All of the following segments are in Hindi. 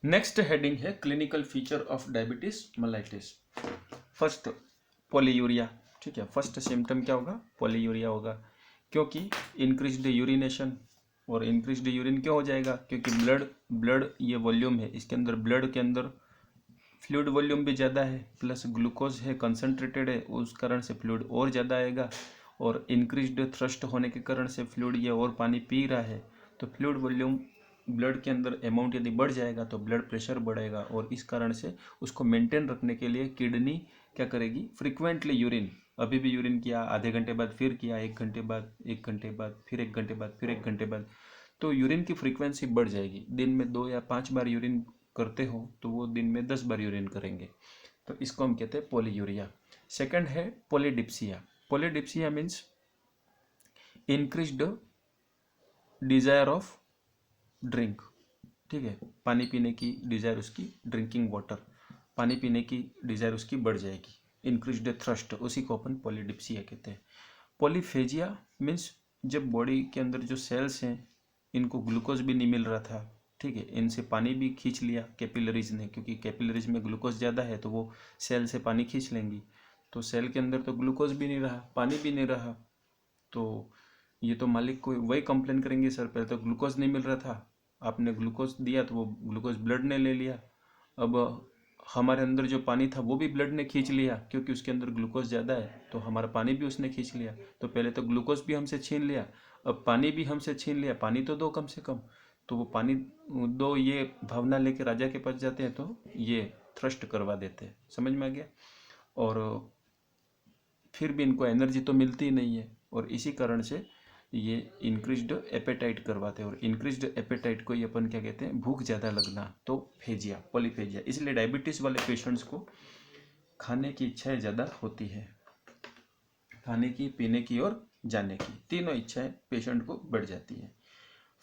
नेक्स्ट हेडिंग है clinical feature of diabetes mellitus. First, polyuria. ठीक है, फर्स्ट सिम्टम क्या होगा? पॉलीयूरिया होगा, क्योंकि इंक्रीज्ड यूरिनेशन। और इंक्रीज्ड यूरिन क्यों हो जाएगा? क्योंकि ब्लड ब्लड ये वॉल्यूम है, इसके अंदर ब्लड के अंदर फ्लूइड वॉल्यूम भी ज़्यादा है, प्लस ग्लूकोज है, कंसनट्रेटेड है, उस कारण से फ्लूइड और ज़्यादा आएगा। और इंक्रीज्ड थ्रस्ट होने के कारण से फ्लूइड ये और पानी पी रहा है, तो फ्लूइड वॉल्यूम ब्लड के अंदर अमाउंट यदि बढ़ जाएगा तो ब्लड प्रेशर बढ़ेगा। और इस कारण से उसको मेंटेन रखने के लिए किडनी क्या करेगी? फ्रिक्वेंटली यूरिन, अभी भी यूरिन किया, आधे घंटे बाद फिर किया, 1 घंटे बाद, 1 घंटे बाद, फिर 1 घंटे बाद, फिर 1 घंटे बाद, तो यूरिन की फ्रीक्वेंसी बढ़ जाएगी। दिन में 2 या 5 बार यूरिन करते हो तो वो दिन में 10 बार यूरिन करेंगे, तो इसको हम कहते हैं पॉलीयूरिया। सेकंड है polydipsia. Polydipsia means increased desire of drink. ठीक है, पानी पीने की डिजायर, उसकी ड्रिंकिंग वाटर, पानी पीने की डिजायर उसकी बढ़ जाएगी। इंक्रीज्ड थ्रस्ट, उसी को अपन पॉलीडिप्सिया कहते हैं। पॉलीफेजिया मीन्स जब बॉडी के अंदर जो सेल्स हैं इनको ग्लूकोज भी नहीं मिल रहा था, ठीक है, इनसे पानी भी खींच लिया कैपिलरीज ने, क्योंकि कैपिलरीज में ग्लूकोज ज़्यादा है तो वो सेल से पानी खींच लेंगी। तो सेल के अंदर तो ग्लूकोज भी नहीं रहा, पानी भी नहीं रहा, तो ये तो मालिक को वही कंप्लेन करेंगे, सर पहले तो ग्लूकोज नहीं मिल रहा था, आपने ग्लूकोज दिया तो वो ग्लूकोज ब्लड ने ले लिया, अब हमारे अंदर जो पानी था वो भी ब्लड ने खींच लिया, क्योंकि उसके अंदर ग्लूकोज ज़्यादा है तो हमारा पानी भी उसने खींच लिया। तो पहले तो ग्लूकोज भी हमसे छीन लिया, अब पानी भी हमसे छीन लिया, पानी तो दो कम से कम, तो वो पानी दो, ये भावना लेके राजा के पास जाते हैं तो ये थ्रस्ट करवा देते हैं। समझ में आ गया? और फिर भी इनको एनर्जी तो मिलती ही नहीं है, और इसी कारण से ये इंक्रीज्ड एपेटाइट करवाते हैं। और इंक्रीज्ड एपेटाइट को ये अपन क्या कहते हैं? भूख ज़्यादा लगना, तो फेजिया, पॉलीफेजिया। इसलिए डायबिटीज़ वाले पेशेंट्स को खाने की इच्छाएं ज़्यादा होती है, खाने की, पीने की और जाने की, तीनों इच्छाएं पेशेंट को बढ़ जाती है।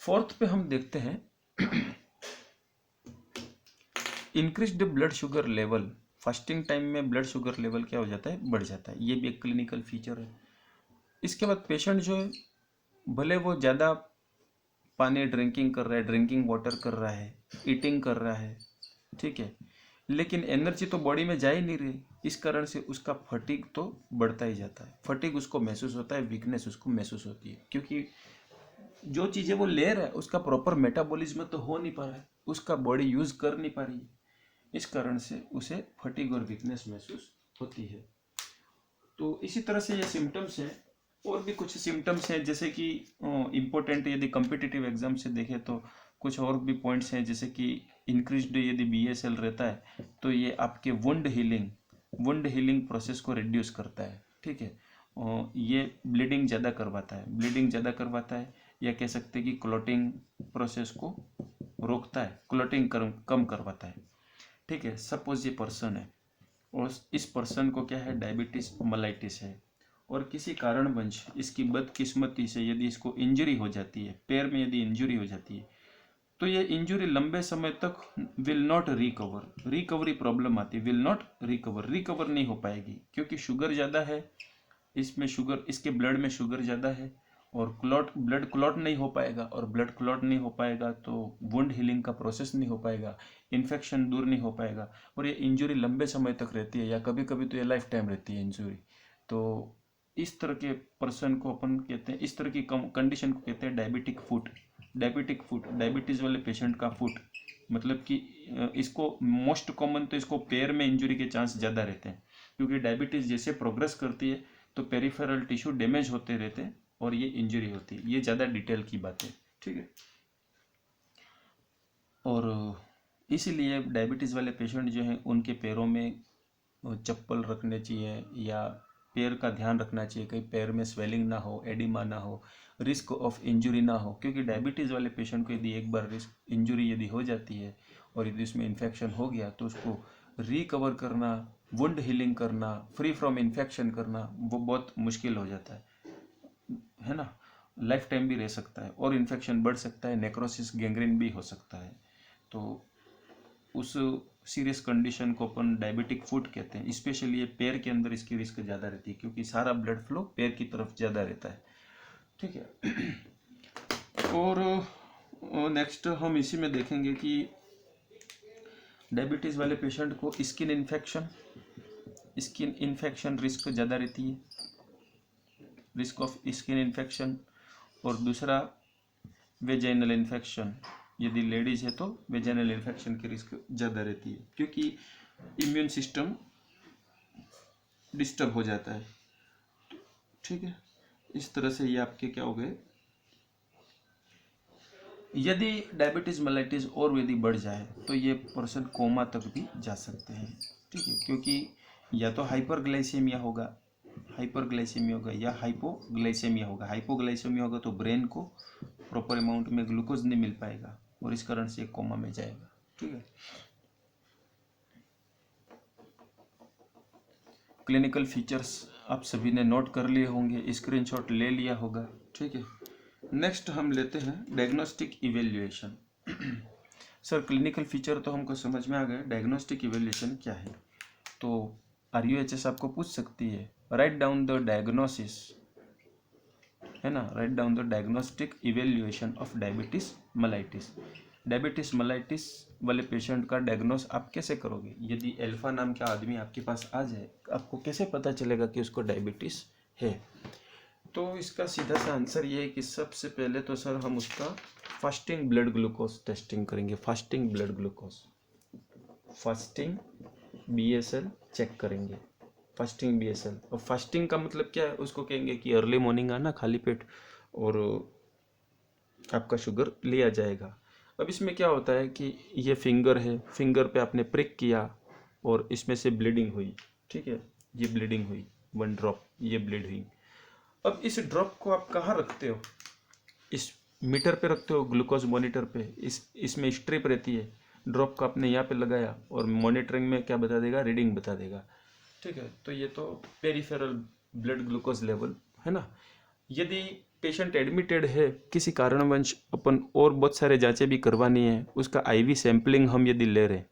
फोर्थ पे हम देखते हैं increased blood sugar level. Fasting time में ब्लड शुगर लेवल क्या हो जाता है? बढ़ जाता है। ये भी एक क्लिनिकल फीचर है। इसके बाद पेशेंट जो है, भले वो ज़्यादा पानी ड्रिंकिंग कर रहा है, ड्रिंकिंग वाटर कर रहा है, ईटिंग कर रहा है, ठीक है, लेकिन एनर्जी तो बॉडी में जा ही नहीं रही, इस कारण से उसका फटीग तो बढ़ता ही जाता है। फटीग उसको महसूस होता है, वीकनेस उसको महसूस होती है, क्योंकि जो चीज़ें वो ले रहा है उसका प्रॉपर मेटाबॉलिज्म तो हो नहीं पा रहा है, उसका बॉडी यूज कर नहीं पा रही है, इस कारण से उसे फटीग और वीकनेस महसूस होती है। तो इसी तरह से ये सिम्टम्स हैं। और भी कुछ सिम्टम्स हैं, जैसे कि इम्पोर्टेंट यदि कम्पिटिटिव एग्जाम से देखें तो कुछ और भी पॉइंट्स हैं, जैसे कि इंक्रीज्ड यदि BSL रहता है तो ये आपके वुंड हीलिंग प्रोसेस को रिड्यूस करता है। ठीक है, ये ब्लीडिंग ज़्यादा करवाता है, या कह सकते हैं कि क्लॉटिंग प्रोसेस को रोकता है, क्लॉटिंग कम करवाता है। ठीक है, सपोज ये पर्सन है और इस पर्सन को क्या है? डायबिटीज मेलाइटिस है, और किसी कारणवश इसकी बदकिस्मती से यदि इसको इंजरी हो जाती है, पैर में यदि इंजरी हो जाती है, तो ये इंजरी लंबे समय तक विल नॉट रिकवरी प्रॉब्लम आती है, विल नॉट रिकवर नहीं हो पाएगी, क्योंकि शुगर ज़्यादा है इसमें, शुगर, इसके ब्लड में शुगर ज़्यादा है, और ब्लड क्लॉट नहीं हो पाएगा, और ब्लड क्लॉट नहीं हो पाएगा तो वुंड हीलिंग का प्रोसेस नहीं हो पाएगा, इन्फेक्शन दूर नहीं हो पाएगा, और ये इंजरी लंबे समय तक रहती है, या कभी कभी तो ये लाइफ टाइम रहती है इंजरी। तो इस तरह के पर्सन को अपन कहते हैं, इस तरह की कंडीशन को कहते हैं डायबिटीज़ वाले पेशेंट का फुट, मतलब कि इसको मोस्ट कॉमन तो इसको पैर में इंजरी के चांस ज़्यादा रहते हैं, क्योंकि डायबिटीज़ जैसे प्रोग्रेस करती है तो पेरिफेरल टिश्यू डैमेज होते रहते हैं और ये इंजरी होती है। ये ज़्यादा डिटेल की बात है, ठीक है। और इसीलिए डायबिटीज़ वाले पेशेंट जो हैं उनके पैरों में चप्पल रखने चाहिए, या पैर का ध्यान रखना चाहिए कहीं पैर में स्वेलिंग ना हो, एडिमा ना हो, रिस्क ऑफ इंजरी ना हो, क्योंकि डायबिटीज़ वाले पेशेंट को यदि एक बार रिस्क इंजरी यदि हो जाती है और यदि उसमें इन्फेक्शन हो गया तो उसको रिकवर करना, वुंड हीलिंग करना, फ्री फ्रॉम इन्फेक्शन करना, वो बहुत मुश्किल हो जाता है ना। लाइफ टाइम भी रह सकता है और इन्फेक्शन बढ़ सकता है, नेक्रोसिस, गैंग्रीन भी हो सकता है। तो उस सीरियस कंडीशन को अपन डायबिटिक फुट कहते हैं। स्पेशली ये पैर के अंदर इसकी रिस्क ज़्यादा रहती है, क्योंकि सारा ब्लड फ्लो पैर की तरफ ज़्यादा रहता है, ठीक है। और नेक्स्ट हम इसी में देखेंगे कि डायबिटीज़ वाले पेशेंट को स्किन इन्फेक्शन रिस्क ज़्यादा रहती है, रिस्क ऑफ स्किन इन्फेक्शन। और दूसरा वेजाइनल इन्फेक्शन, यदि लेडीज है तो वेजाइनल इन्फेक्शन की रिस्क ज़्यादा रहती है, क्योंकि इम्यून सिस्टम डिस्टर्ब हो जाता है। ठीक है, इस तरह से ये आपके क्या हो गए। यदि डायबिटीज़ मेलाइटिस और यदि बढ़ जाए तो ये पर्सन कोमा तक भी जा सकते हैं। ठीक है, क्योंकि या तो हाइपरग्लाइसेमिया होगा या हाइपोग्लाइसेमिया होगा। हाइपोग्लाइसेमिया होगा तो ब्रेन को प्रॉपर अमाउंट में ग्लूकोज नहीं मिल पाएगा और इस कारण से कोमा में जाएगा। ठीक है, क्लिनिकल फीचर्स आप सभी ने नोट कर लिए होंगे, स्क्रीनशॉट ले लिया होगा। ठीक है, नेक्स्ट हम लेते हैं diagnostic evaluation. Sir clinical feature तो हमको समझ में आ गए, डायग्नोस्टिक इवेल्युएशन क्या है? तो RUHS आपको पूछ सकती है, राइट डाउन द डायग्नोसिस, है ना, write down the diagnostic evaluation of diabetes mellitus. Diabetes mellitus वाले पेशेंट का डायग्नोस आप कैसे करोगे? यदि अल्फा नाम का आदमी आपके पास आ जाए, आपको कैसे पता चलेगा कि उसको डायबिटीज है? तो इसका सीधा सा आंसर ये है कि सबसे पहले तो सर हम उसका फास्टिंग ब्लड ग्लूकोज टेस्टिंग करेंगे। Fasting blood glucose, fasting BSL check करेंगे, फास्टिंग BSL। और फास्टिंग का मतलब क्या है? उसको कहेंगे कि अर्ली मॉर्निंग आना खाली पेट और आपका शुगर लिया जाएगा। अब इसमें क्या होता है कि ये फिंगर है, फिंगर पे आपने प्रिक किया और इसमें से ब्लीडिंग हुई। ठीक है, ये ब्लीडिंग हुई, 1 ड्रॉप ये ब्लीड हुई। अब इस ड्रॉप को आप कहाँ रखते हो? इस मीटर पे रखते हो, ग्लूकोज मॉनिटर पे। इसमें स्ट्रिप रहती है, ड्रॉप को आपने यहाँ पे लगाया और मॉनिटरिंग में क्या बता देगा? रीडिंग बता देगा। ठीक है, तो ये तो पेरिफेरल ब्लड ग्लूकोज लेवल है ना। यदि पेशेंट एडमिटेड है किसी कारणवश, अपन और बहुत सारे जांचें भी करवानी है, उसका IV सैम्पलिंग हम यदि ले रहे,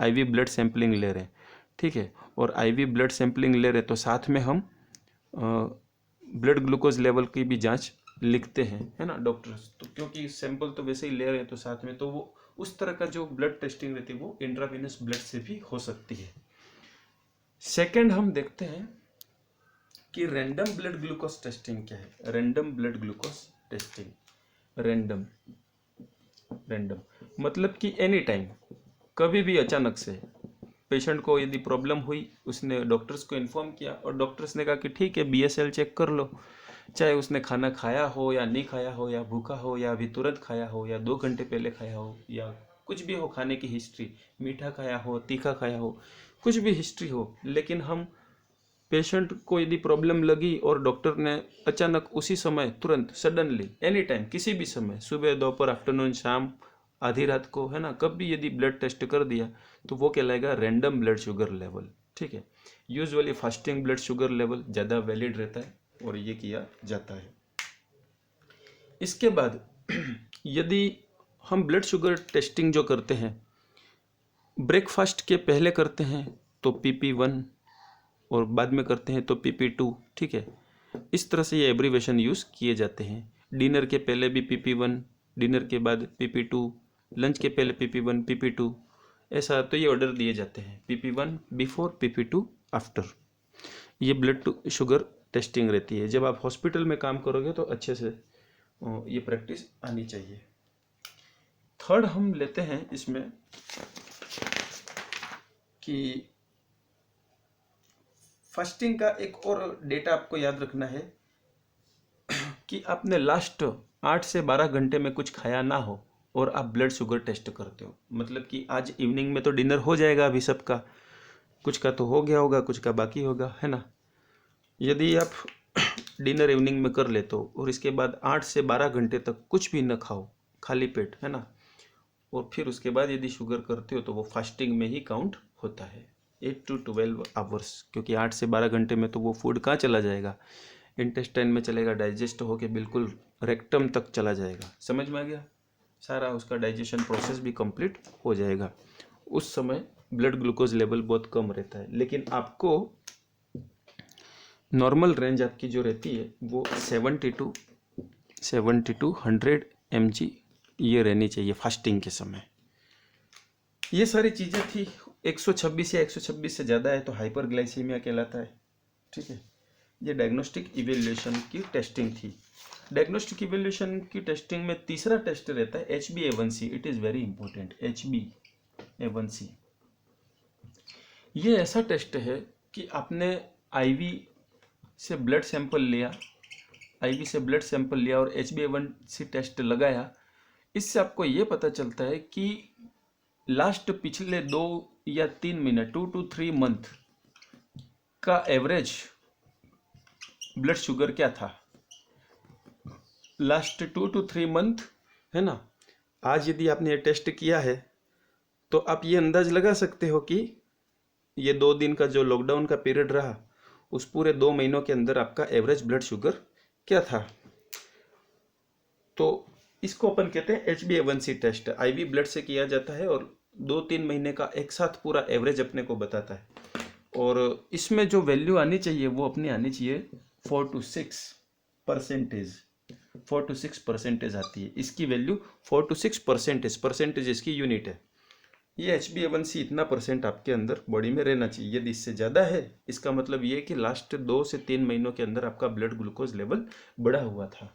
IV ब्लड सैम्पलिंग ले रहे, ठीक है, और IV ब्लड सैम्पलिंग ले रहे तो साथ में हम ब्लड ग्लूकोज लेवल की भी जांच लिखते हैं, है ना डॉक्टर्स। तो क्योंकि सैंपल तो वैसे ही ले रहे हैं तो साथ में, तो वो उस तरह का जो ब्लड टेस्टिंग रहती है वो इंट्रावेनस ब्लड से भी हो सकती है। सेकंड हम देखते हैं कि रैंडम ब्लड ग्लूकोज टेस्टिंग क्या है। Random blood glucose testing, random मतलब कि एनी टाइम, कभी भी अचानक से पेशेंट को यदि प्रॉब्लम हुई, उसने डॉक्टर्स को इन्फॉर्म किया और डॉक्टर्स ने कहा कि ठीक है BSL चेक कर लो, चाहे उसने खाना खाया हो या नहीं खाया हो, या भूखा हो या अभी तुरंत खाया हो, या 2 घंटे पहले खाया हो, या कुछ भी हो खाने की हिस्ट्री, मीठा खाया हो, तीखा खाया हो, कुछ भी हिस्ट्री हो, लेकिन हम पेशेंट को यदि प्रॉब्लम लगी और डॉक्टर ने अचानक उसी समय तुरंत सडनली एनी टाइम किसी भी समय, सुबह दोपहर आफ्टरनून शाम आधी रात को, है ना, कब भी यदि ब्लड टेस्ट कर दिया तो वो कहलाएगा रैंडम ब्लड शुगर लेवल। ठीक है, usually fasting blood sugar level ज़्यादा वैलिड रहता है और ये किया जाता है। इसके बाद यदि हम ब्लड शुगर टेस्टिंग जो करते हैं ब्रेकफास्ट के पहले करते हैं तो PP1 और बाद में करते हैं तो PP2। ठीक है, इस तरह से ये एब्रीवेशन यूज़ किए जाते हैं। डिनर के पहले भी PP1, डिनर के बाद PP2, लंच के पहले PP1 PP2, ऐसा तो ये ऑर्डर दिए जाते हैं, PP1 बिफोर PP2 आफ्टर। ये ब्लड शुगर टेस्टिंग रहती है। जब आप हॉस्पिटल में काम करोगे तो अच्छे से ये प्रैक्टिस आनी चाहिए। थर्ड हम लेते हैं इसमें कि फास्टिंग का एक और डेटा आपको याद रखना है कि आपने लास्ट 8 से 12 घंटे में कुछ खाया ना हो और आप ब्लड शुगर टेस्ट करते हो। मतलब कि आज इवनिंग में तो डिनर हो जाएगा अभी सबका, कुछ का तो हो गया होगा, कुछ का बाकी होगा, है ना। यदि आप डिनर इवनिंग में कर लेते हो और इसके बाद 8 से 12 घंटे तक कुछ भी न खाओ, खाली पेट, है ना, और फिर उसके बाद यदि शुगर करते हो तो वो फास्टिंग में ही काउंट होता है, 8 to 12 आवर्स। क्योंकि 8 से 12 घंटे में तो वो फूड कहाँ चला जाएगा? इंटेस्टाइन में चलेगा, डाइजेस्ट होके बिल्कुल रेक्टम तक चला जाएगा। समझ में आ गया? सारा उसका डाइजेशन प्रोसेस भी कंप्लीट हो जाएगा। उस समय ब्लड ग्लूकोज लेवल बहुत कम रहता है, लेकिन आपको नॉर्मल रेंज आपकी जो रहती है वो 70 to 100 mg ये रहनी चाहिए फास्टिंग के समय। ये सारी चीज़ें थी। 126 या 126 से ज़्यादा है तो हाइपरग्लाइसीमिया कहलाता है। ठीक है, ये डायग्नोस्टिक इवेल्युएशन की टेस्टिंग थी। डायग्नोस्टिक इवेल्युएशन की टेस्टिंग में तीसरा टेस्ट रहता है HbA1c। It is very important. HbA1c ये ऐसा टेस्ट है कि आपने आईवी से ब्लड सैंपल लिया, आईवी से ब्लड सैंपल लिया और HbA1c टेस्ट लगाया। इससे आपको ये पता चलता है कि लास्ट पिछले 2 या 3 महीने 2 to 3 मंथ का एवरेज ब्लड शुगर क्या था लास्ट 2 to 3 मंथ, है ना। आज यदि आपने ये टेस्ट किया है तो आप ये अंदाज लगा सकते हो कि ये 2 दिन का जो लॉकडाउन का पीरियड रहा उस पूरे 2 महीनों के अंदर आपका एवरेज ब्लड शुगर क्या था। तो इसको अपन कहते हैं HbA1c टेस्ट। आईवी ब्लड से किया जाता है और 2-3 महीने का एक साथ पूरा एवरेज अपने को बताता है। और इसमें जो वैल्यू आनी चाहिए वो अपनी आनी चाहिए 4 to 6%। 4 to 6% आती है। इसकी वैल्यू 4 to 6%। परसेंटेज इसकी यूनिट है। ये HbA1c इतना परसेंट आपके अंदर बॉडी में रहना चाहिए। यदि इससे ज़्यादा है इसका मतलब ये है कि लास्ट 2 से 3 महीनों के अंदर आपका ब्लड ग्लूकोज लेवल बढ़ा हुआ था।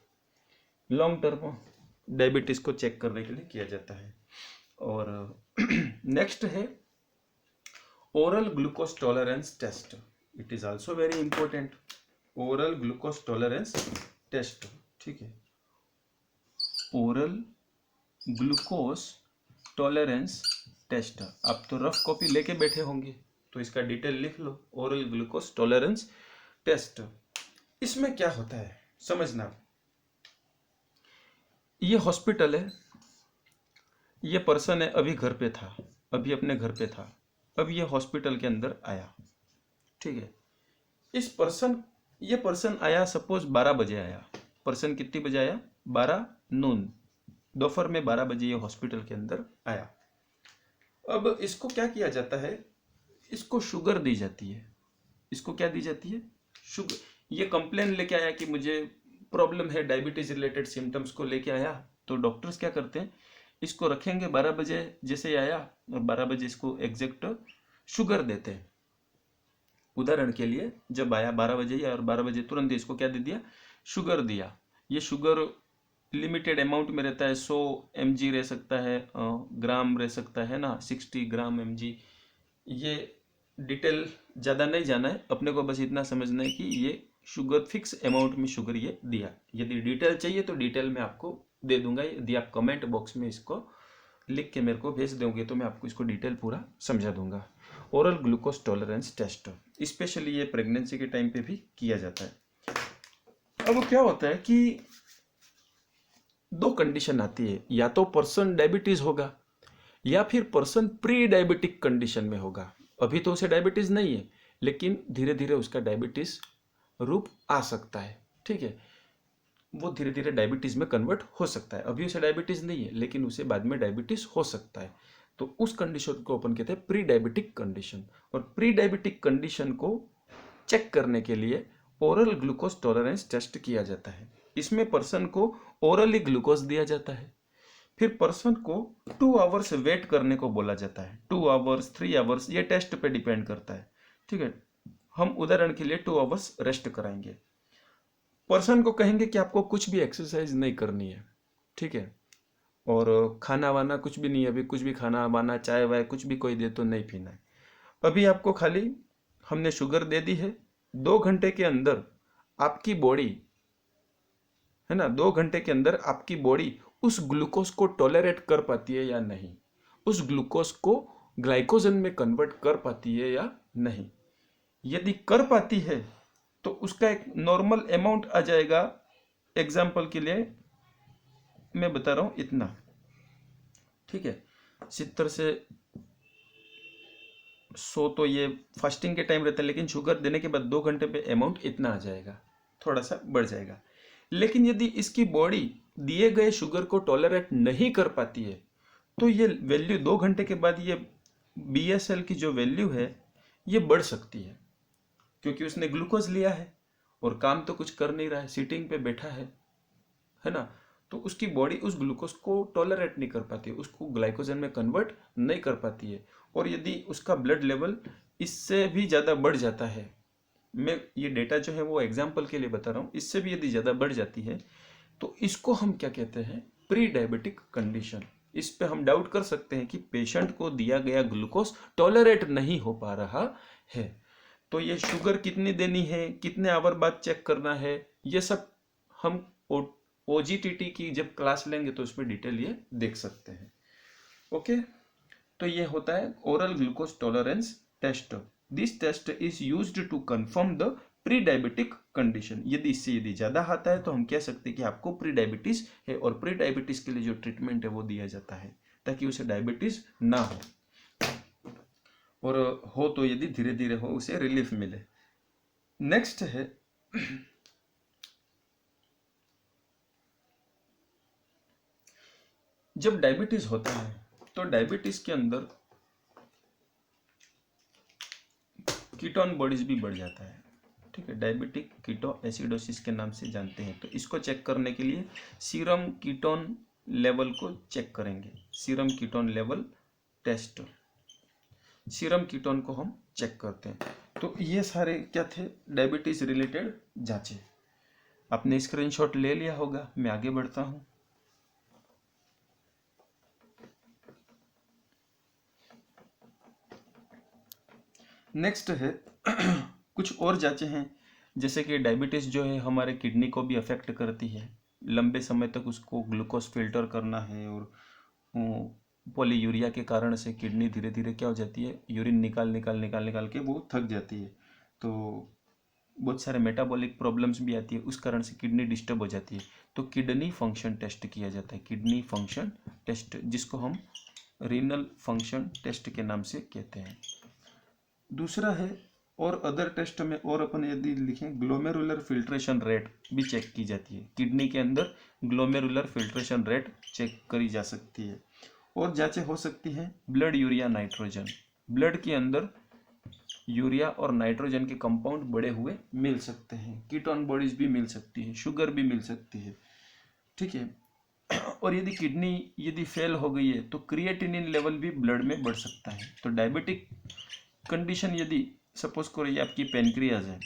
लॉन्ग टर्म डायबिटीज़ को चेक करने के लिए किया जाता है। और नेक्स्ट है oral glucose tolerance test. It is also very important. Oral glucose tolerance test, ठीक है। ओरल ग्लूकोज टॉलरेंस टेस्ट, आप तो रफ कॉपी लेके बैठे होंगे तो इसका डिटेल लिख लो। ओरल ग्लूकोज टॉलरेंस टेस्ट, इसमें क्या होता है समझना। ये हॉस्पिटल है, ये पर्सन है, अभी घर पे था, अभी अपने घर पे था, अब ये हॉस्पिटल के अंदर आया, ठीक है। ये पर्सन आया सपोज 12 बजे आया। पर्सन कितनी बजे आया? 12 नून, दोपहर में 12 बजे ये हॉस्पिटल के अंदर आया। अब इसको क्या किया जाता है? इसको शुगर दी जाती है। इसको क्या दी जाती है? शुगर। ये कंप्लेन लेके आया कि मुझे प्रॉब्लम है, डायबिटीज रिलेटेड सिम्टम्स को लेके आया। तो डॉक्टर्स क्या करते हैं, इसको रखेंगे 12 बजे जैसे ही आया और 12 बजे इसको एग्जैक्ट शुगर देते हैं। उदाहरण के लिए जब आया 12 बजे या और 12 बजे तुरंत इसको क्या दे दिया? शुगर दिया। ये शुगर लिमिटेड अमाउंट में रहता है, 100 mg रह सकता है, ग्राम रह सकता है ना, 60 ग्राम mg। ये डिटेल ज़्यादा नहीं जाना है, अपने को बस इतना समझना है कि ये शुगर फिक्स अमाउंट में शुगर ये दिया। यदि डिटेल चाहिए तो डिटेल में आपको दे दूंगा। यदि आप कमेंट बॉक्स में इसको लिख के मेरे को भेज दोगे तो मैं आपको इसको डिटेल पूरा समझा दूंगा। Oral glucose tolerance test specially ये प्रेगनेंसी के टाइम पे भी किया जाता है। अब क्या होता है कि 2 कंडीशन आती है, या तो पर्सन डायबिटीज होगा या फिर पर्सन प्री डायबिटिक कंडीशन में होगा। अभी तो उसे डायबिटीज नहीं है लेकिन धीरे धीरे उसका डायबिटीज रूप आ सकता है, ठीक है। वो धीरे धीरे डायबिटीज में कन्वर्ट हो सकता है। अभी उसे डायबिटीज नहीं है लेकिन उसे बाद में डायबिटीज हो सकता है। तो उस कंडीशन को अपन कहते हैं प्री डायबिटिक कंडीशन। और प्री डायबिटिक कंडीशन को चेक करने के लिए ओरल ग्लूकोज टॉलरेंस टेस्ट किया जाता है। इसमें पर्सन को ओरली ग्लूकोज दिया जाता है, फिर पर्सन को 2 आवर्स वेट करने को बोला जाता है। 2 आवर्स 3 आवर्स ये टेस्ट पे डिपेंड करता है, ठीक है। हम उदाहरण के लिए 2 आवर्स रेस्ट कराएंगे। पर्सन को कहेंगे कि आपको कुछ भी एक्सरसाइज नहीं करनी है, ठीक है, और खाना वाना कुछ भी नहीं है, अभी कुछ भी खाना वाना चाय वाय कुछ भी कोई दे तो नहीं पीना है। अभी आपको खाली हमने शुगर दे दी है। 2 घंटे के अंदर आपकी बॉडी, है ना, 2 घंटे के अंदर आपकी बॉडी उस ग्लूकोज को टॉलरेट कर पाती है या नहीं, उस ग्लूकोज को ग्लाइकोजन में कन्वर्ट कर पाती है या नहीं। यदि कर पाती है तो उसका एक नॉर्मल अमाउंट आ जाएगा। एग्जाम्पल के लिए मैं बता रहा हूं इतना, ठीक है। 70 से 100 तो ये फास्टिंग के टाइम रहता है, लेकिन शुगर देने के बाद 2 घंटे पे अमाउंट इतना आ जाएगा, थोड़ा सा बढ़ जाएगा। लेकिन यदि इसकी बॉडी दिए गए शुगर को टॉलरेट नहीं कर पाती है तो ये वैल्यू 2 घंटे के बाद ये BSL की जो वैल्यू है ये बढ़ सकती है, क्योंकि उसने ग्लूकोज लिया है और काम तो कुछ कर नहीं रहा है, सीटिंग पे बैठा है ना। तो उसकी बॉडी उस ग्लूकोज को टॉलरेट नहीं कर पाती है, उसको ग्लाइकोजन में कन्वर्ट नहीं कर पाती है। और यदि उसका ब्लड लेवल इससे भी ज़्यादा बढ़ जाता है, मैं ये डेटा जो है वो एग्जाम्पल के लिए बता रहा हूँ, इससे भी यदि ज़्यादा बढ़ जाती है तो इसको हम क्या कहते हैं, प्री डायबिटिक कंडीशन। इस पे हम डाउट कर सकते हैं कि पेशेंट को दिया गया ग्लूकोज टॉलरेट नहीं हो पा रहा है। तो ये शुगर कितनी देनी है, कितने आवर बाद चेक करना है, ये सब हम OGTT की जब क्लास लेंगे तो उसमें डिटेल ये देख सकते हैं। ओके, तो ये होता है oral glucose tolerance test. This test is used to confirm the pre diabetic condition. यदि ज्यादा आता है तो हम कह सकते हैं कि आपको प्री डायबिटीज है, और प्री डायबिटीज के लिए जो ट्रीटमेंट है वो दिया जाता है ताकि उसे डायबिटीज ना हो, और हो तो यदि धीरे धीरे हो उसे रिलीफ मिले। नेक्स्ट है जब डायबिटीज होता है तो डायबिटीज के अंदर कीटोन बॉडीज भी बढ़ जाता है। ठीक है, डायबिटिक कीटो एसिडोसिस के नाम से जानते हैं। तो इसको चेक करने के लिए सीरम कीटोन लेवल को चेक करेंगे, serum ketone level test. Serum ketone को हम चेक करते हैं। तो ये सारे क्या थे, डायबिटीज रिलेटेड जांचें। आपने स्क्रीनशॉट ले लिया होगा, मैं आगे बढ़ता हूं। नेक्स्ट है कुछ और जांचें हैं, जैसे कि डायबिटीज जो है हमारे किडनी को भी अफेक्ट करती है। लंबे समय तक उसको ग्लूकोज फिल्टर करना है, और पॉलीयूरिया के कारण से किडनी धीरे धीरे क्या हो जाती है, यूरिन निकाल के वो थक जाती है। तो बहुत सारे मेटाबॉलिक प्रॉब्लम्स भी आती है, उस कारण से किडनी डिस्टर्ब हो जाती है। तो किडनी फंक्शन टेस्ट किया जाता है, किडनी फंक्शन टेस्ट, जिसको हम रीनल फंक्शन टेस्ट के नाम से कहते हैं। दूसरा है और अदर टेस्ट में, और अपन यदि लिखें ग्लोमेरुलर फिल्ट्रेशन रेट भी चेक की जाती है। किडनी के अंदर ग्लोमेरुलर फिल्ट्रेशन रेट चेक करी जा सकती है। और जांचें हो सकती हैं ब्लड यूरिया नाइट्रोजन, ब्लड के अंदर यूरिया और नाइट्रोजन के कंपाउंड बढ़े हुए मिल सकते हैं, कीटोन बॉडीज भी मिल सकती है, शुगर भी मिल सकती है। ठीक है, और यदि किडनी यदि फेल हो गई है तो क्रिएटिनिन लेवल भी ब्लड में बढ़ सकता है। तो डायबिटिक कंडीशन, यदि सपोज करो ये आपकी पेनक्रियाज है,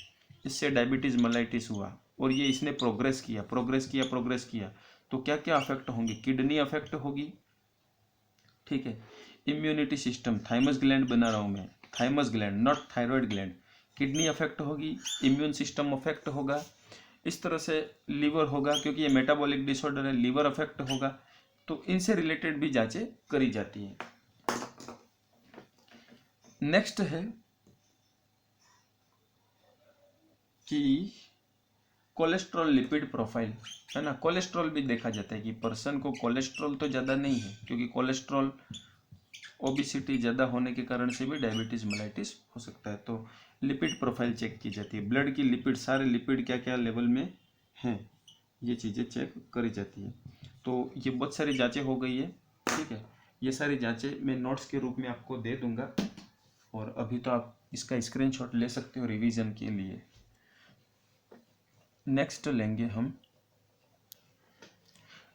इससे डायबिटीज मेलाइटिस हुआ और ये इसने प्रोग्रेस किया, तो क्या क्या अफेक्ट होंगे, किडनी अफेक्ट होगी। ठीक है, इम्यूनिटी सिस्टम, थाइमस ग्लैंड बना रहा हूं मैं, thymus gland not thyroid gland, kidney affect होगी, इम्यून सिस्टम अफेक्ट होगा। इस तरह से लीवर होगा, क्योंकि ये मेटाबॉलिक डिसऑर्डर है, लीवर अफेक्ट होगा। तो इनसे रिलेटेड भी जांचें करी जाती हैं। नेक्स्ट है कि कोलेस्ट्रॉल लिपिड प्रोफाइल, है ना। कोलेस्ट्रॉल भी देखा जाता है कि पर्सन को कोलेस्ट्रॉल तो ज़्यादा नहीं है, क्योंकि कोलेस्ट्रॉल ओबिसिटी ज़्यादा होने के कारण से भी डायबिटीज मेलाइटिस हो सकता है। तो लिपिड प्रोफाइल चेक की जाती है, ब्लड की लिपिड, सारे लिपिड क्या क्या लेवल में हैं, ये चीज़ें चेक करी जाती है। तो ये बहुत सारी जांचें हो गई है। ठीक है, ये सारी जांचें मैं नोट्स के रूप में आपको दे दूंगा, और अभी तो आप इसका स्क्रीनशॉट ले सकते हो रिवीजन के लिए। नेक्स्ट लेंगे हम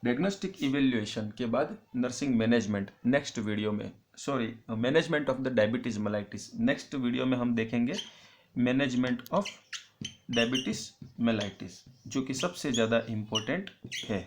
डायग्नोस्टिक इवेल्युएशन के बाद नर्सिंग मैनेजमेंट, नेक्स्ट वीडियो में, sorry, management of the diabetes mellitus. Next video में हम देखेंगे मैनेजमेंट ऑफ डायबिटीज मेलाइटिस, जो कि सबसे ज़्यादा इम्पोर्टेंट है।